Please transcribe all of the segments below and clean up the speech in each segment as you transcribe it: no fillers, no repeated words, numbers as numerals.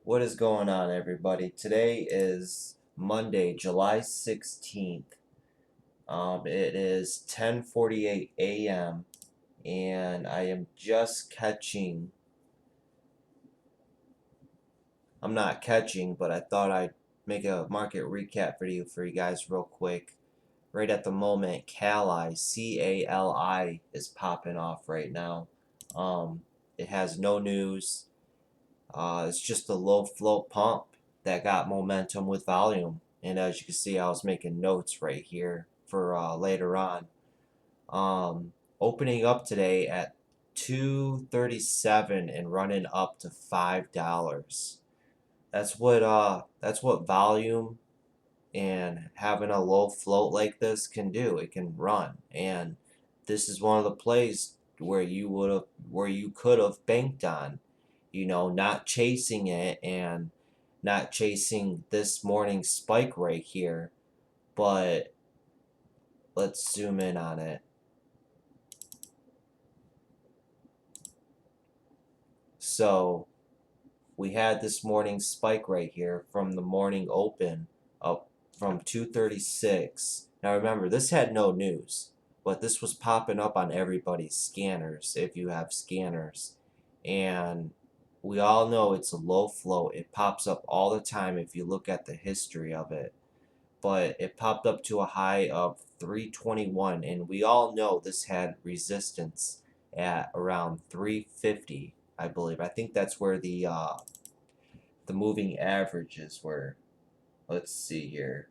What is going on, everybody? Today is Monday, July 16th. It is 10:48 a.m. and I am just catching. I'm not catching, but I thought I'd make a market recap video for you guys real quick. Right at the moment, CALI is popping off right now. It has no news. It's just a low float pump that got momentum with volume. And as you can see, I was making notes right here for later on. Opening up today at 237 and running up to $5. That's what volume and having a low float like this can do. It can run, and this is one of the plays where you could have banked on, not chasing it and not chasing this morning's spike right here. But let's zoom in on it. So we had this morning's spike right here from the morning open up from 236. Now remember, this had no news, but this was popping up on everybody's scanners if you have scanners. And we all know it's a low float. It pops up all the time if you look at the history of it. But it popped up to a high of 321, and we all know this had resistance at around 350, I believe. I think that's where the moving averages were. Let's see here.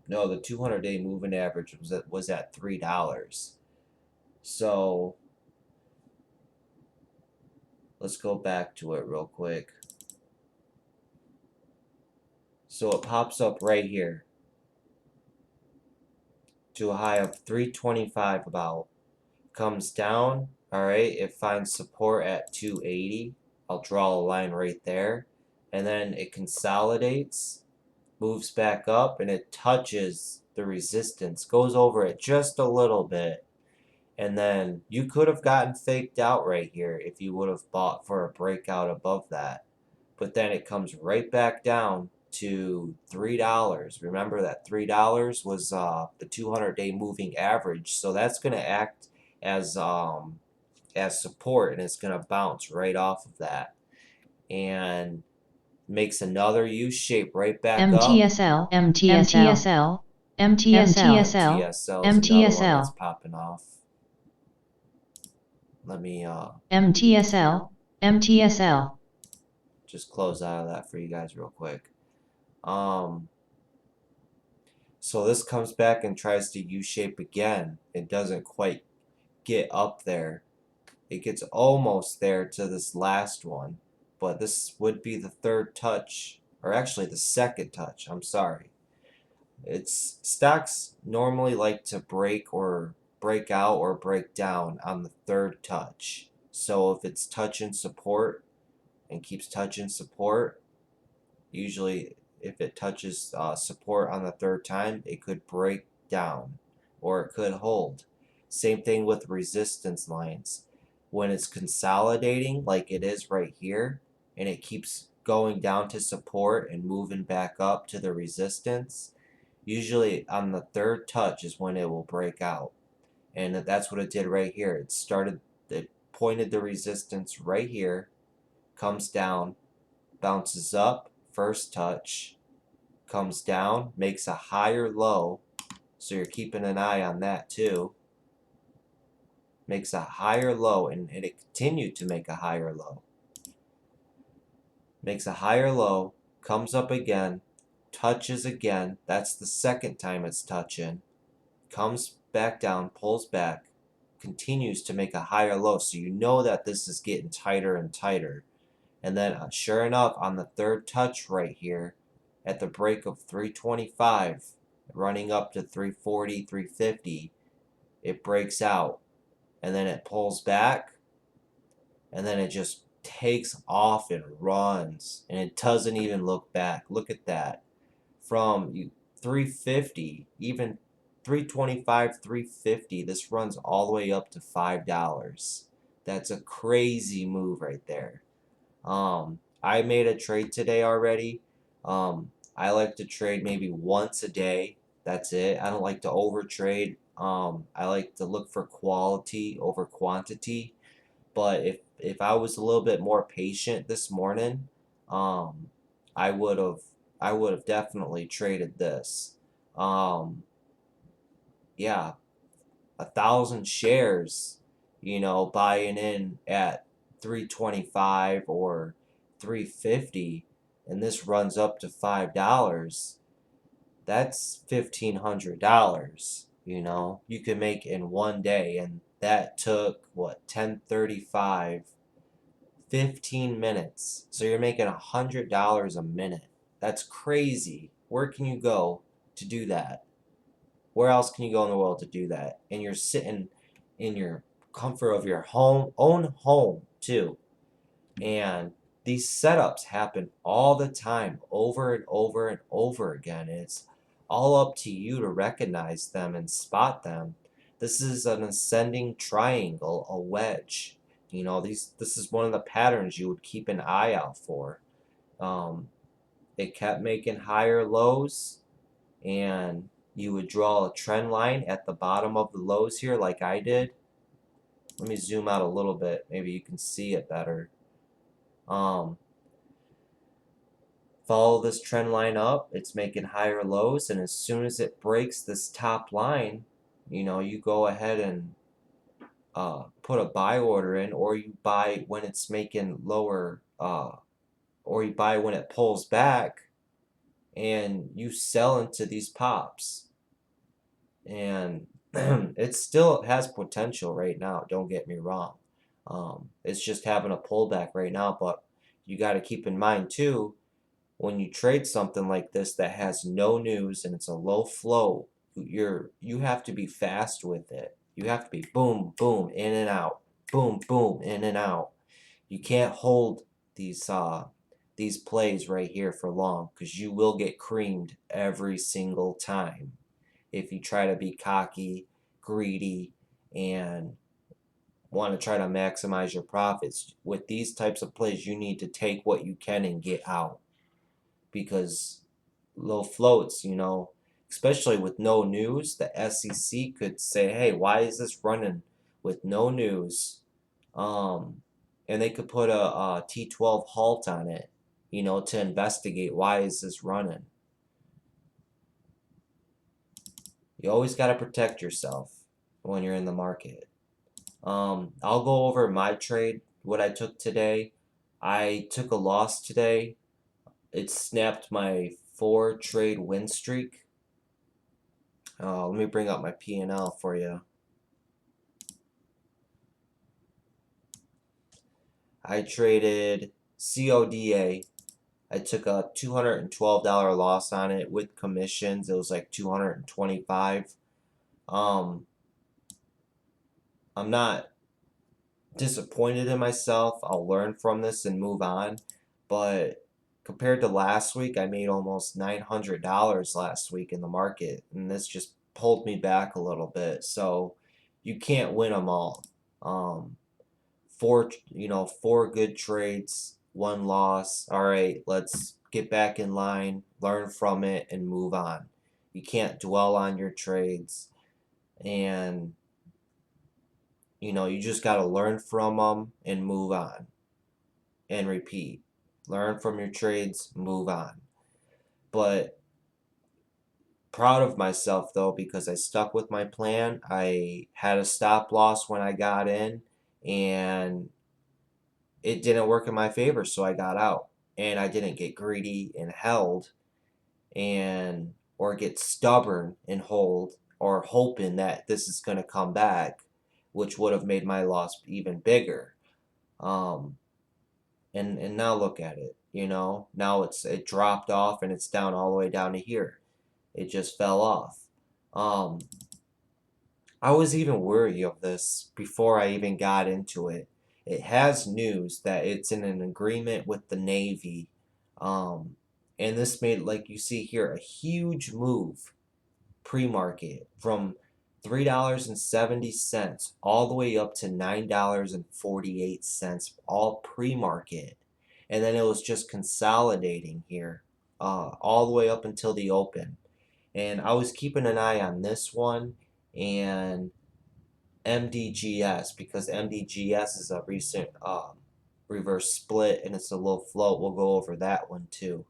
No, the 200-day moving average was at $3. So let's go back to it real quick. So it pops up right here to a high of 325 about. Comes down, alright, it finds support at 280. I'll draw a line right there. And then it consolidates, moves back up, and it touches the resistance, goes over it just a little bit. And then you could have gotten faked out right here if you would have bought for a breakout above that. But then it comes right back down to $3. Remember that $3 was the 200-day moving average. So that's going to act as support, and it's going to bounce right off of that. And makes another U shape right back up. MTSL, MTSL, MTSL, MTSL is another one that's popping off. Let me MTSL, MTSL. Just close out of that for you guys real quick. So this comes back and tries to U-shape again. It doesn't quite get up there. It gets almost there to this last one, but this would be the third touch, or actually the second touch. I'm sorry. Stocks normally like to break out or break down on the third touch. So if it's touching support and keeps touching support, usually if it touches support on the third time, it could break down or it could hold. Same thing with resistance lines. When it's consolidating like it is right here, and it keeps going down to support and moving back up to the resistance, usually on the third touch is when it will break out. And that's what it did right here. It pointed the resistance right here, comes down, bounces up, first touch, comes down, makes a higher low, so you're keeping an eye on that too. Makes a higher low, and it continued to make a higher low. Makes a higher low, comes up again, touches again, that's the second time it's touching, comes back down, pulls back, continues to make a higher low, so you know that this is getting tighter and tighter. And then sure enough, on the third touch right here, at the break of 325, running up to 340, 350, it breaks out. And then it pulls back. And then it just takes off and runs. And it doesn't even look back. Look at that. From 350, even 325, 350. This runs all the way up to $5. That's a crazy move right there. I made a trade today already. I like to trade maybe once a day. That's it. I don't like to overtrade. I like to look for quality over quantity. But if I was a little bit more patient this morning, um, I would have I would have definitely traded this. Um, yeah, 1,000 shares, buying in at 325 or 350, and this runs up to $5. That's $1,500. You can make in one day, and that took what 10:35, 15 minutes. So you're making $100 a minute. That's crazy. Where can you go to do that? Where else can you go in the world to do that? And you're sitting in your comfort of your own home too. And these setups happen all the time, over and over and over again. And it's all up to you to recognize them and spot them. This is an ascending triangle, a wedge. This is one of the patterns you would keep an eye out for. It kept making higher lows, and you would draw a trend line at the bottom of the lows here like I did. Let me zoom out a little bit. Maybe you can see it better. Follow this trend line up. It's making higher lows, and as soon as it breaks this top line, you go ahead and put a buy order in, or you buy when it's making lower, or you buy when it pulls back, and you sell into these pops. And it still has potential right now, don't get me wrong. It's just having a pullback right now, but you got to keep in mind too, when you trade something like this that has no news and it's a low flow, you have to be fast with it. You have to be boom, boom, in and out, boom, boom, in and out. You can't hold these plays right here for long, because you will get creamed every single time if you try to be cocky, greedy, and want to try to maximize your profits. With these types of plays, you need to take what you can and get out, because low floats, especially with no news, the SEC could say, hey, why is this running with no news? And they could put a T12 halt on it, to investigate why is this running. You always got to protect yourself when you're in the market. I'll go over my trade, what I took today. I took a loss today. It snapped my 4-trade win streak. Let me bring up my P&L for you. I traded CODA. I took a $212 loss on it with commissions. It was like $225. I'm not disappointed in myself. I'll learn from this and move on. But compared to last week, I made almost $900 last week in the market, and this just pulled me back a little bit. So you can't win them all. Four good trades, one loss. All right, let's get back in line, learn from it, and move on. You can't dwell on your trades, and you just got to learn from them and move on and repeat. Learn from your trades, move on. But proud of myself though, because I stuck with my plan. I had a stop loss when I got in, and it didn't work in my favor, so I got out. And I didn't get greedy and held, or get stubborn and hold, or hoping that this is going to come back, which would have made my loss even bigger. And now look at it. Now it dropped off, and it's down all the way down to here. It just fell off. I was even worried of this before I even got into it. It has news that it's in an agreement with the Navy. And this made, like you see here, a huge move. pre-market from $3.70 all the way up to $9.48, all pre-market. And then it was just consolidating here all the way up until the open. And I was keeping an eye on this one and MDGS, because MDGS is a recent reverse split and it's a low float. We'll go over that one too.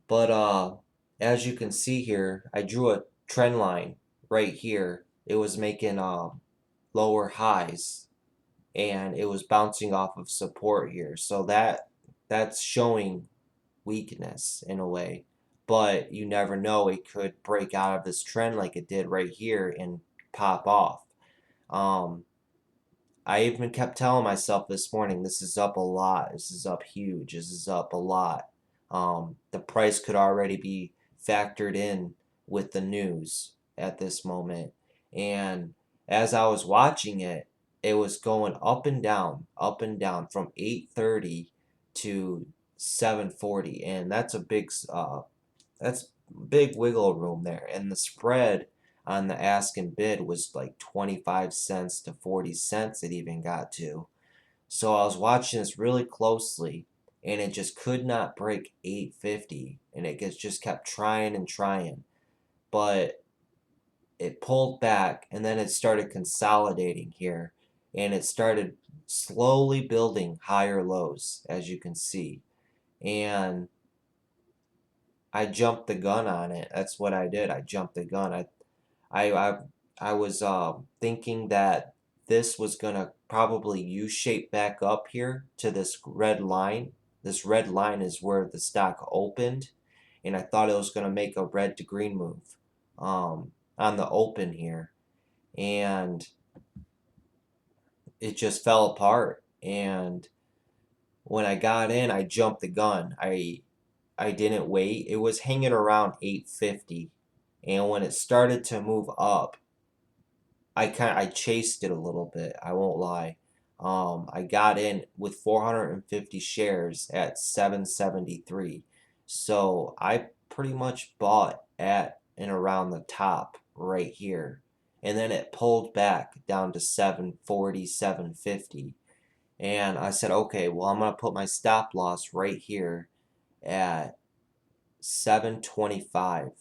But as you can see here, I drew a trend line right here. It was making lower highs and it was bouncing off of support here. So that's showing weakness in a way. But you never know, it could break out of this trend like it did right here and pop off. I even kept telling myself this morning, this is up a lot. This is up huge. This is up a lot. The price could already be factored in with the news at this moment. And as I was watching it, it was going up and down from 8:30 to 7:40, and that's big wiggle room there. And the spread on the ask and bid was like 25 cents to 40 cents it even got to. So I was watching this really closely and it just could not break 850 and it just kept trying and trying. But it pulled back and then it started consolidating here and it started slowly building higher lows, as you can see. And I jumped the gun on it. That's what I did. I jumped the gun. I was thinking that this was gonna probably U-shape back up here to this red line. This red line is where the stock opened, and I thought it was gonna make a red to green move on the open here, and it just fell apart. And when I got in, I jumped the gun. I didn't wait. It was hanging around 850, and when it started to move up, I chased it a little bit. I won't lie. I got in with 450 shares at 773, so I pretty much bought at and around the top right here, and then it pulled back down to 740, 750, and I said, okay, well, I'm gonna put my stop loss right here at 725.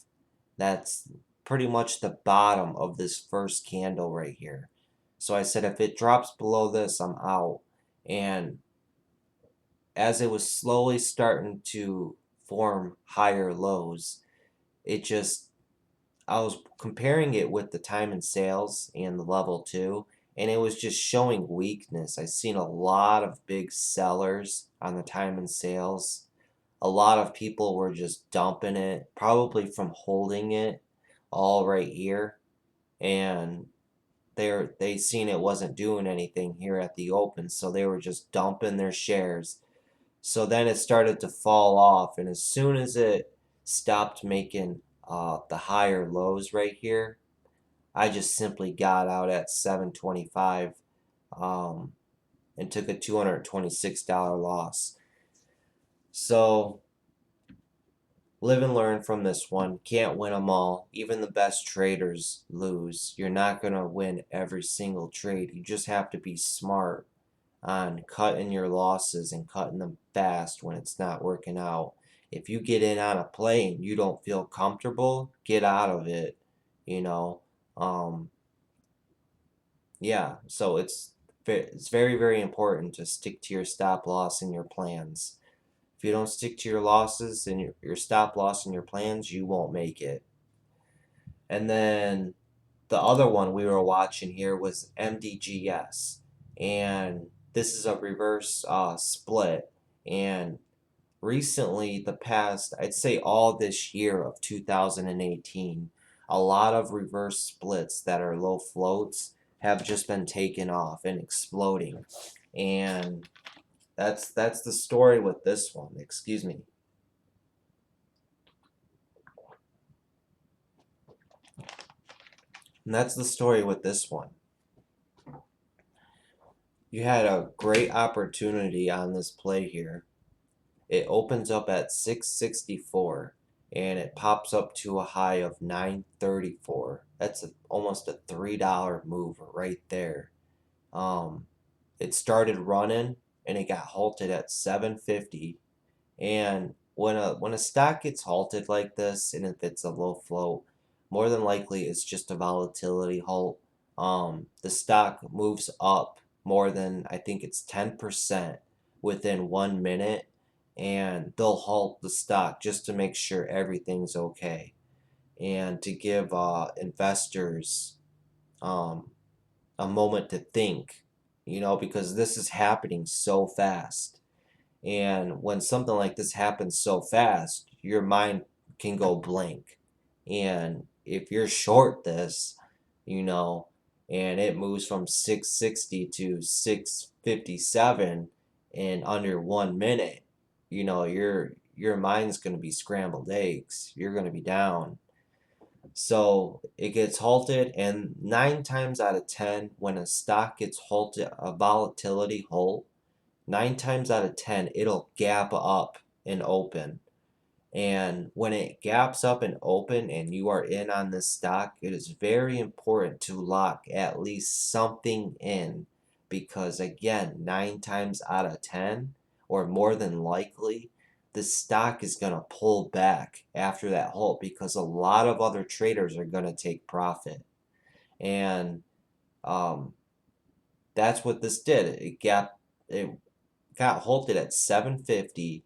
That's pretty much the bottom of this first candle right here. So I said, if it drops below this, I'm out. And as it was slowly starting to form higher lows, I was comparing it with the time and sales and the level 2, and it was just showing weakness. I seen a lot of big sellers on the time and sales. A lot of people were just dumping it, probably from holding it all right here, and they seen it wasn't doing anything here at the open, so they were just dumping their shares. So then it started to fall off, and as soon as it stopped making the higher lows right here, I just simply got out at 725 and took a $226 loss. So live and learn from this one. Can't win them all. Even the best traders lose. You're not going to win every single trade. You just have to be smart on cutting your losses and cutting them fast when it's not working out. If you get in on a play and you don't feel comfortable, get out of it. You know, yeah. So it's very, very important to stick to your stop loss and your plans. If you don't stick to your losses and your stop loss and your plans, you won't make it. And then the other one we were watching here was MDGS. And this is a reverse split. And recently, the past, I'd say all this year of 2018, a lot of reverse splits that are low floats have just been taken off and exploding. And that's the story with this one. Excuse me. And that's the story with this one. You had a great opportunity on this play here. It opens up at 664 and it pops up to a high of 934. That's almost a $3 move right there. It started running and it got halted at 750. And when a stock gets halted like this, and if it's a low float, more than likely it's just a volatility halt. The stock moves up more than, I think it's 10% within 1 minute, and they'll halt the stock just to make sure everything's okay, and to give investors um, a moment to think, because this is happening so fast. And when something like this happens so fast, your mind can go blank. And if you're short this, you know, and it moves from 660 to 657 in under 1 minute, your mind's going to be scrambled eggs. You're going to be down. So it gets halted, and 9 times out of 10, when a stock gets halted, a volatility halt, 9 times out of 10, it'll gap up and open. And when it gaps up and open and you are in on this stock, it is very important to lock at least something in, because again, 9 times out of 10, or more than likely, the stock is going to pull back after that halt, because a lot of other traders are going to take profit. And that's what this did. It got halted at 750,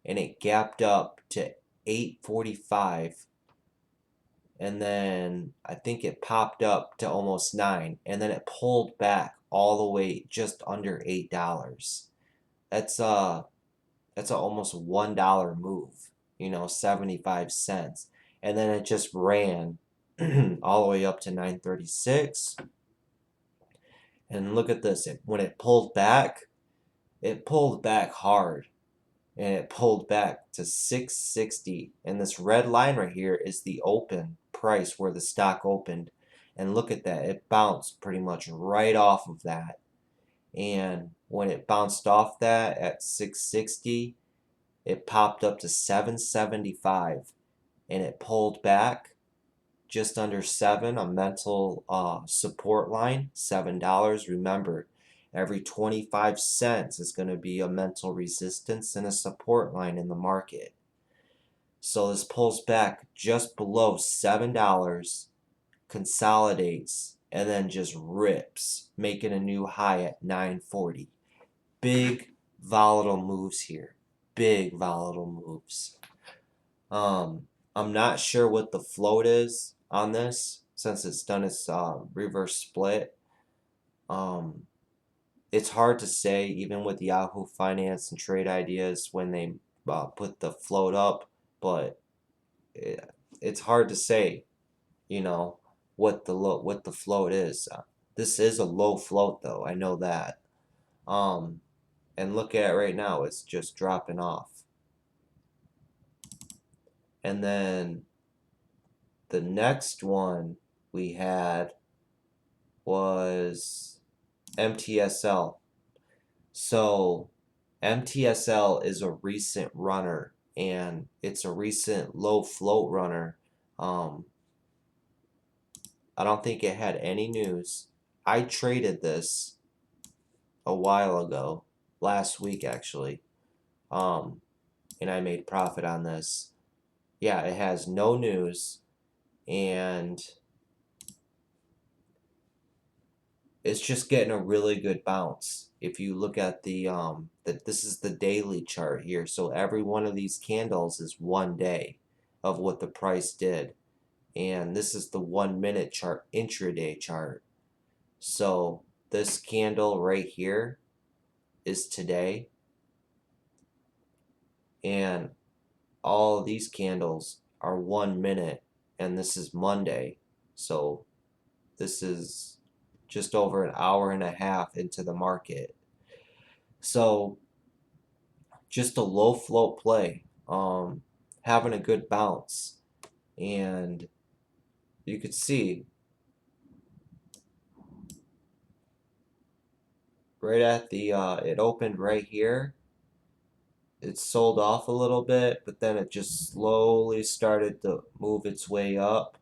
and it gapped up to 845, and then I think it popped up to almost 9, and then it pulled back all the way just under $8. That's a almost $1 move, 75 cents. And then it just ran all the way up to 936. And look at this. When it pulled back hard, and it pulled back to 660. And this red line right here is the open price where the stock opened. And look at that. It bounced pretty much right off of that. And when it bounced off that at 660, it popped up to 775, and it pulled back just under 7, a mental support line, $7. Remember, every 25 cents is going to be a mental resistance and a support line in the market. So this pulls back just below $7, consolidates, and then just rips, making a new high at 940. Big volatile moves here. Big volatile moves. I'm not sure what the float is on this, since it's done its reverse split. It's hard to say, even with Yahoo Finance and Trade Ideas, when they put the float up, but it's hard to say, what the float is. This is a low float, though. I know that. And look at it right now; it's just dropping off. And then the next one we had was MTSL. So MTSL is a recent runner, and it's a recent low float runner. I don't think it had any news. I traded this a while ago, last week actually, and I made profit on this. Yeah, it has no news, and it's just getting a really good bounce. If you look at this is the daily chart here. So every one of these candles is 1 day of what the price did. And this is the 1 minute chart, intraday chart. So this candle right here is today. And all of these candles are 1 minute, and this is Monday. So this is just over an hour and a half into the market. So just a low float play, having a good bounce. And you could see right at the it opened right here, it sold off a little bit, but then it just slowly started to move its way up.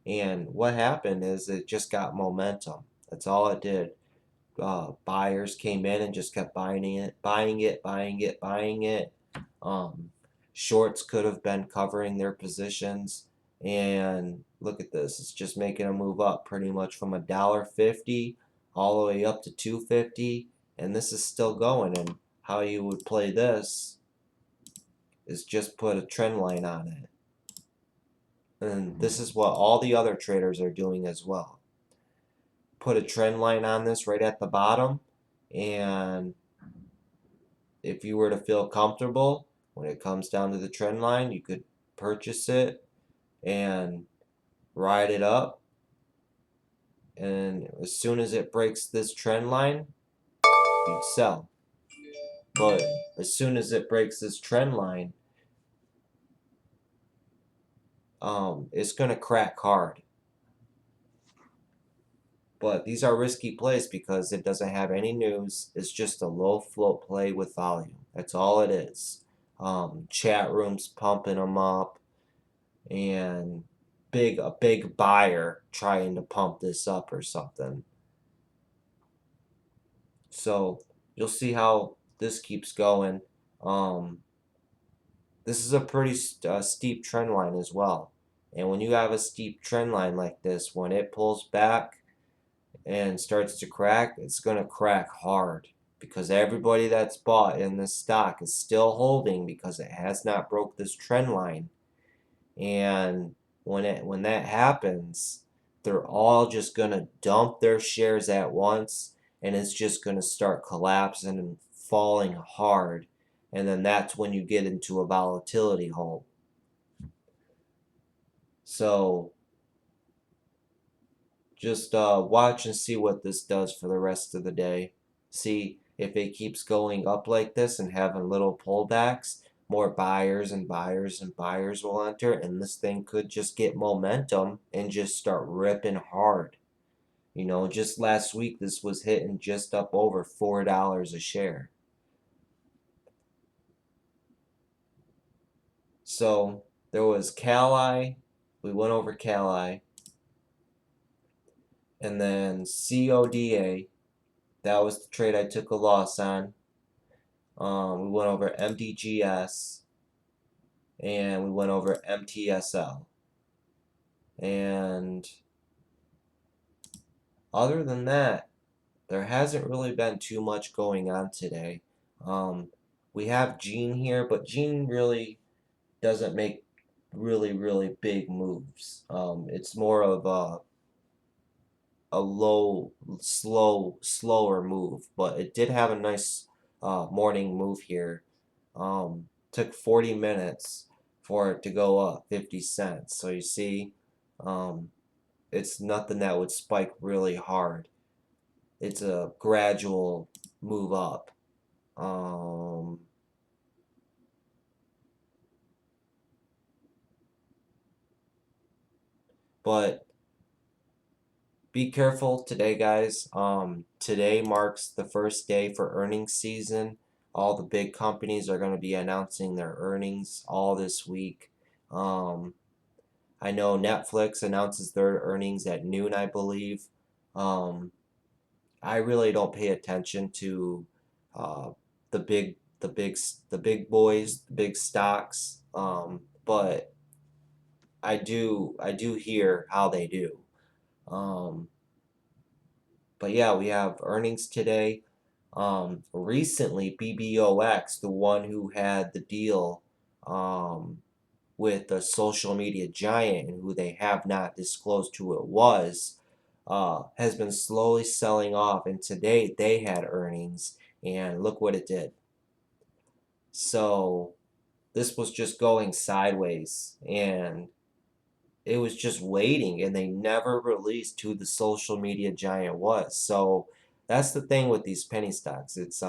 And what happened is it just got momentum. That's all it did. Buyers came in and just kept buying it, buying it, buying it, buying it. Um, Shorts could have been covering their positions, and look at this. It's just making a move up pretty much from $1.50 all the way up to $2.50, and this is still going. And how you would play this is just put a trend line on it. And this is what all the other traders are doing as well. Put a trend line on this right at the bottom, and if you were to feel comfortable when it comes down to the trend line, you could purchase it and ride it up. And as soon as it breaks this trend line, you'd sell. But as soon as it breaks this trend line, it's going to crack hard. But these are risky plays because it doesn't have any news. It's just a low float play with volume. That's all it is. Chat rooms pumping them up, and a big buyer trying to pump this up or something. So you'll see how this keeps going. This is a pretty steep trend line as well. And when you have a steep trend line like this, when it pulls back and starts to crack, it's going to crack hard because everybody that's bought in this stock is still holding because it has not broke this trend line. And when that happens, they're all just going to dump their shares at once, and it's just going to start collapsing and falling hard. And then that's when you get into a volatility hole. So just watch and see what this does for the rest of the day. See if it keeps going up like this and having little pullbacks, more buyers and buyers and buyers will enter, and this thing could just get momentum and just start ripping hard. You know, just last week this was hitting just up over $4 a share. So there was CalI, we went over CalI, and then CODA, that was the trade I took a loss on. We went over MDGS, and we went over MTSL. And other than that, there hasn't really been too much going on today. We have Gene here, but Gene really doesn't make really big moves. It's more of a low, slower move, but it did have a nice morning move here. Took 40 minutes for it to go up 50 cents. So you see, it's nothing that would spike really hard. It's a gradual move up. But be careful today, guys. Today marks the first day for earnings season. All the big companies are going to be announcing their earnings all this week. I know Netflix announces their earnings at noon, I believe. I really don't pay attention to uh, the big boys, the big stocks. But I do hear how they do. Um, but yeah, we have earnings today. Recently, BBOX, the one who had the deal with the social media giant and who they have not disclosed who it was, has been slowly selling off. And today they had earnings, and look what it did. So this was just going sideways, and it was just waiting, and they never released who the social media giant was. So that's the thing with these penny stocks. It's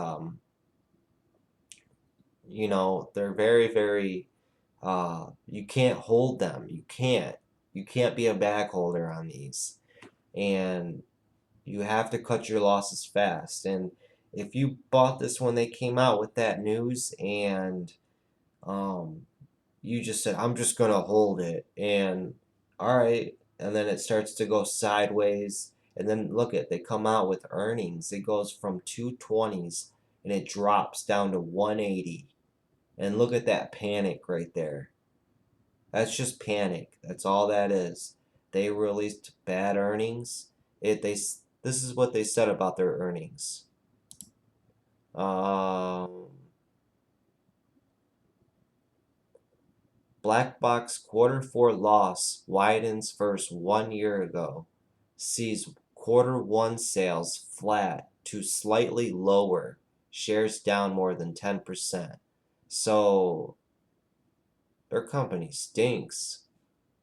you know, they're very you can't hold them. You can't be a bag holder on these, and you have to cut your losses fast. And if you bought this when they came out with that news and you just said, I'm just going to hold it, and all right, and then it starts to go sideways, and then look at, they come out with earnings. It goes from 220s and it drops down to 180. And look at that panic right there. That's just panic. That's all that is. They released bad earnings. This is what they said about their earnings. Black Box Quarter 4 loss widens versus 1 year ago. Sees Q1 sales flat to slightly lower. Shares down more than 10%. So their company stinks.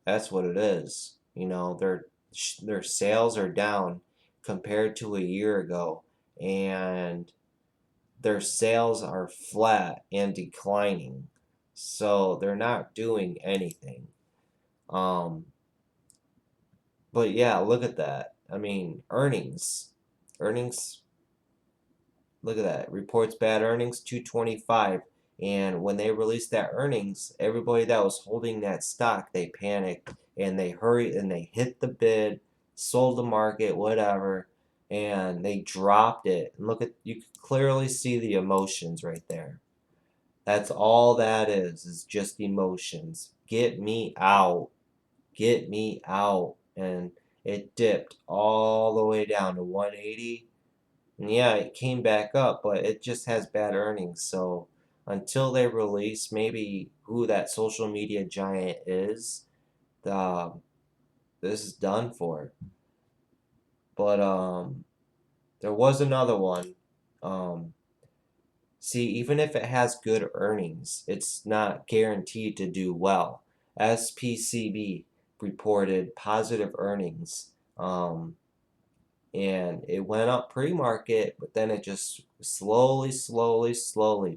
That's what it is. You know, their sales are down compared to a year ago, and their sales are flat and declining. So they're not doing anything. Um, but yeah, look at that. I mean, earnings. Earnings, look at that. Reports bad earnings, 225. And when they released that earnings, everybody that was holding that stock, they panicked and they hurried and they hit the bid, sold the market, whatever, and they dropped it. And look at, you can clearly see the emotions right there. That's all that is just emotions. Get me out. Get me out. And it dipped all the way down to 180. And yeah, it came back up, but it just has bad earnings. So until they release maybe who that social media giant is, this is done for. But there was another one. See, even if it has good earnings, it's not guaranteed to do well. SPCB reported positive earnings, and it went up pre-market, but then it just slowly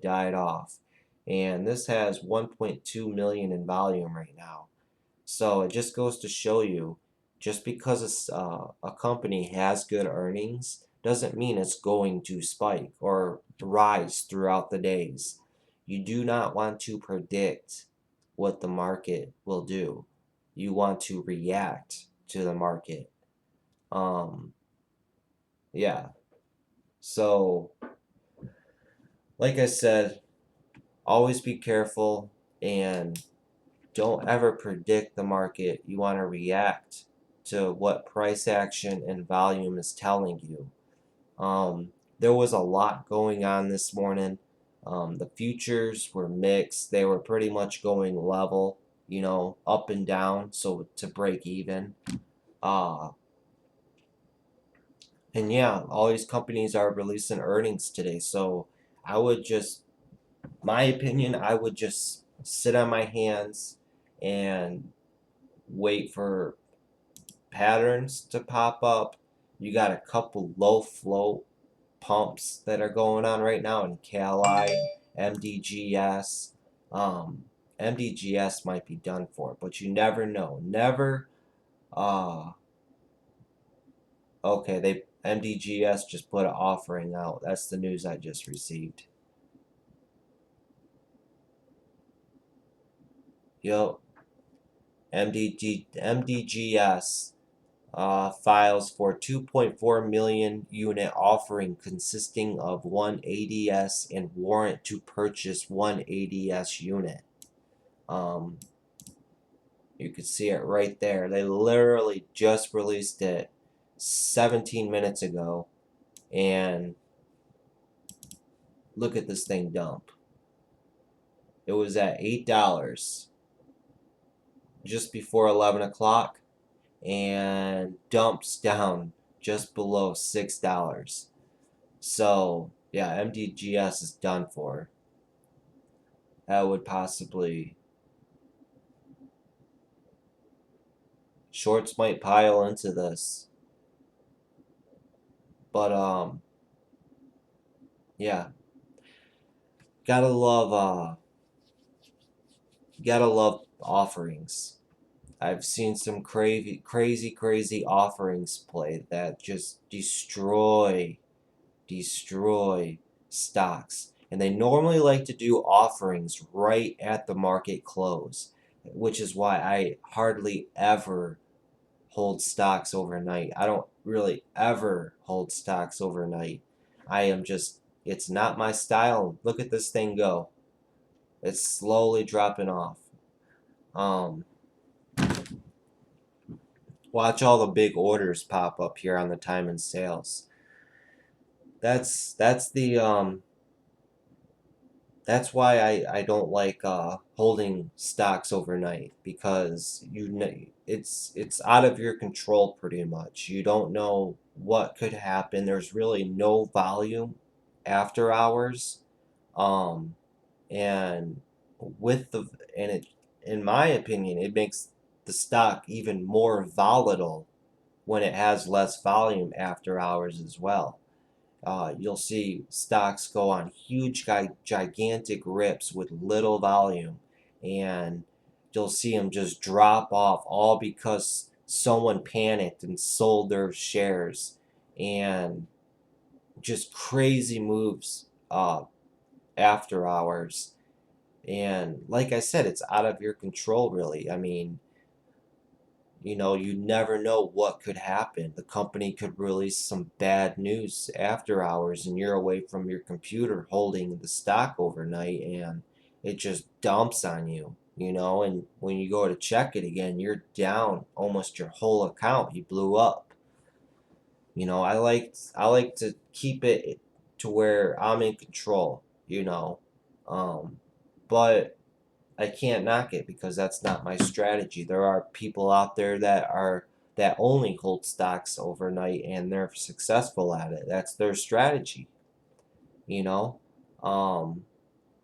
died off. And this has 1.2 million in volume right now. So it just goes to show you, just because a company has good earnings doesn't mean it's going to spike or rise throughout the days. You do not want to predict what the market will do. You want to react to the market. Yeah. So, like I said, always be careful and don't ever predict the market. You want to react to what price action and volume is telling you. There was a lot going on this morning. The futures were mixed. They were pretty much going level, you know, up and down, so to break even. Uh, and yeah, all these companies are releasing earnings today. So I would just, my opinion, I would just sit on my hands and wait for patterns to pop up. You got a couple low float pumps that are going on right now in CalI, MDGS. Um, MDGS might be done for, but you never know. Never. Uh, okay, they MDGS just put an offering out. That's the news I just received. Yup. MDGS files for 2.4 million unit offering consisting of one ADS and warrant to purchase one ADS unit. You can see it right there. They literally just released it 17 minutes ago, and look at this thing dump. It was at $8 just before 11 o'clock and dumps down just below $6. So yeah, MDGS is done for. That would possibly, shorts might pile into this, but yeah, gotta love offerings. I've seen some crazy offerings play that just destroy destroy stocks. And they normally like to do offerings right at the market close, which is why I hardly ever hold stocks overnight. I don't really ever hold stocks overnight. I am just, it's not my style. Look at this thing go. It's slowly dropping off. Um, Watch all the big orders pop up here on the time and sales. That's the that's why I don't like holding stocks overnight, because it's out of your control pretty much. You don't know what could happen. There's really no volume after hours, um, and with the and it in my opinion it makes the stock even more volatile when it has less volume after hours as well. You'll see stocks go on huge, gigantic rips with little volume, and you'll see them just drop off all because someone panicked and sold their shares, and just crazy moves after hours. And like I said, it's out of your control, really. I mean, you never know what could happen. The company could release some bad news after hours, and you're away from your computer holding the stock overnight, and it just dumps on you. And when you go to check it again, you're down almost your whole account. You blew up. I like to keep it to where I'm in control, you know. But I can't knock it because that's not my strategy. There are people out there that only hold stocks overnight and they're successful at it. That's their strategy, you know. Um,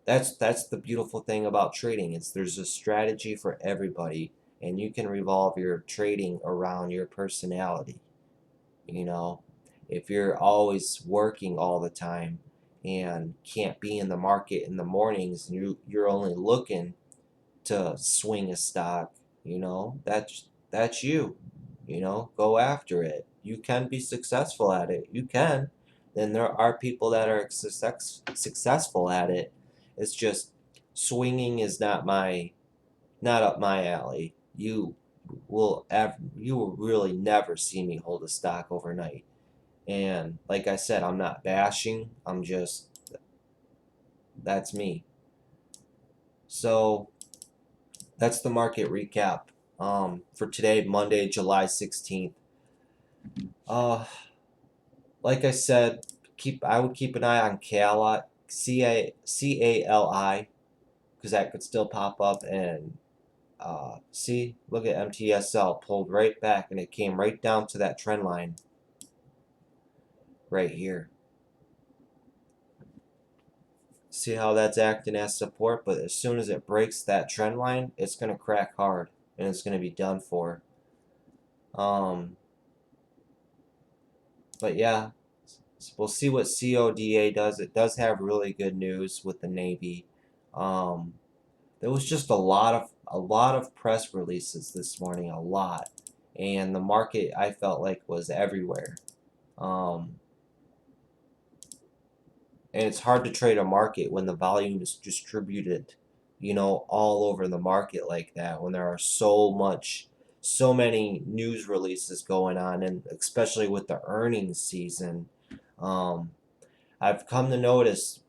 that's the beautiful thing about trading. There's a strategy for everybody, and you can revolve your trading around your personality. You know, if you're always working all the time and can't be in the market in the mornings, and you're only looking to swing a stock, that's you. Go after it. You can be successful at it. You can. Then there are people that are successful at it. It's just swinging is not up my alley. You will really never see me hold a stock overnight. And like I said, I'm not bashing. That's me. So that's the market recap for today, Monday, July 16th. Uh, like I said, I would keep an eye on CALI, CALI, because that could still pop up. And see, look at MTSL pulled right back, and it came right down to that trend line right here. See how that's acting as support, but as soon as it breaks that trend line, it's going to crack hard, and it's going to be done for. But yeah, we'll see what CODA does. It does have really good news with the Navy. Um, there was just a lot of press releases this morning, a lot, and the market I felt like was everywhere. Um, and it's hard to trade a market when the volume is distributed, all over the market like that. When there are so many news releases going on, and especially with the earnings season. Um, I've come to notice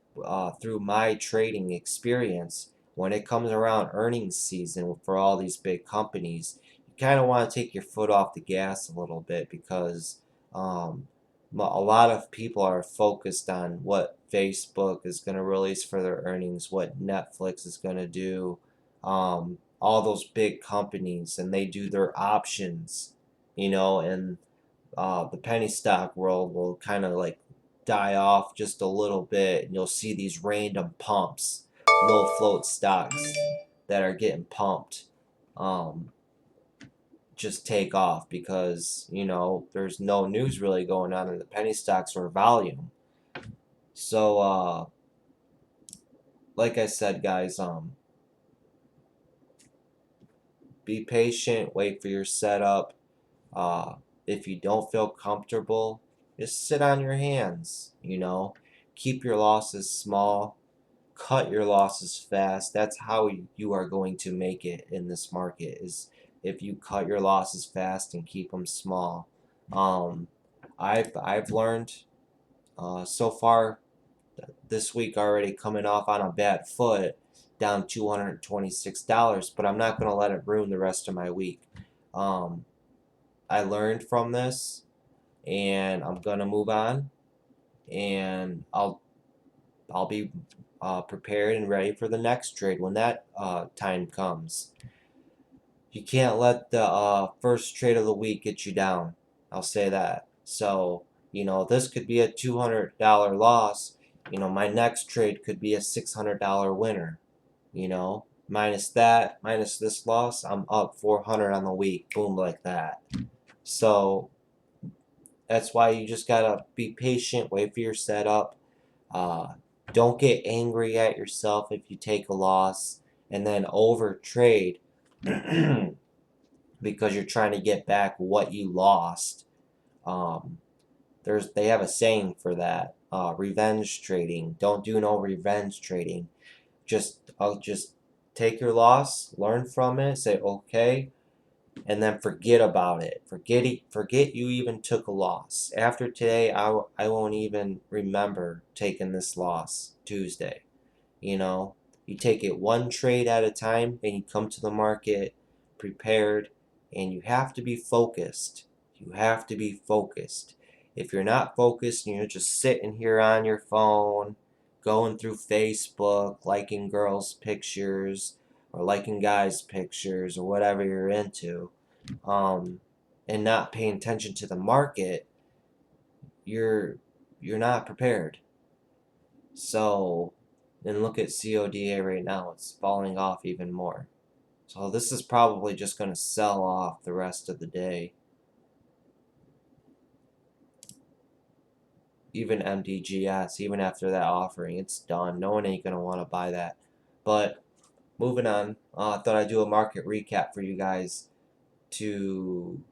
through my trading experience, when it comes around earnings season for all these big companies, you kind of want to take your foot off the gas a little bit, because um, a lot of people are focused on what Facebook is going to release for their earnings, what Netflix is going to do, all those big companies, and they do their options, and the penny stock world will kind of like die off just a little bit, and you'll see these random pumps, low float stocks that are getting pumped, um, just take off because there's no news really going on in the penny stocks or volume. So like I said, guys, be patient, wait for your setup. If you don't feel comfortable Just sit on your hands, you know. Keep your losses small. Cut your losses fast. That's how you are going to make it in this market, is if you cut your losses fast and keep them small. Um, I've learned so far this week already, coming off on a bad foot, down $226, but I'm not going to let it ruin the rest of my week. I learned from this, and I'm going to move on, and I'll be prepared and ready for the next trade when that time comes. You can't let the first trade of the week get you down. I'll say that. So, this could be a $200 loss. My next trade could be a $600 winner. Minus that, minus this loss, I'm up 400 on the week. Boom, like that. So, that's why you just gotta be patient, wait for your setup. Uh, don't get angry at yourself if you take a loss and then over trade because you're trying to get back what you lost. Um, they have a saying for that. Revenge trading. Don't do no revenge trading. Just take your loss, learn from it, say okay, and then forget about it. Forget you even took a loss. After today, I won't even remember taking this loss Tuesday. You know, you take it one trade at a time, and you come to the market prepared, and you have to be focused. You have to be focused. If you're not focused and you're just sitting here on your phone, going through Facebook, liking girls' pictures or liking guys' pictures or whatever you're into, and not paying attention to the market, you're not prepared. So, and look at CODA right now, it's falling off even more. So this is probably just going to sell off the rest of the day. Even MDGS, even after that offering, it's done. No one ain't going to want to buy that. But moving on, I thought I'd do a market recap for you guys to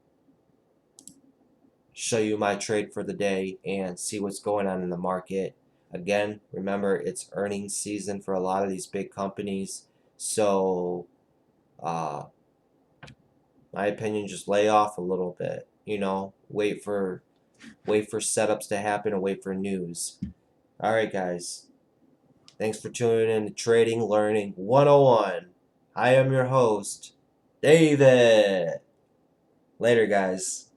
show you my trade for the day and see what's going on in the market. Again, remember, it's earnings season for a lot of these big companies. So, my opinion, just lay off a little bit. Wait for setups to happen and wait for news. All right, guys. Thanks for tuning in to Trading Learning 101. I am your host, David. Later, guys.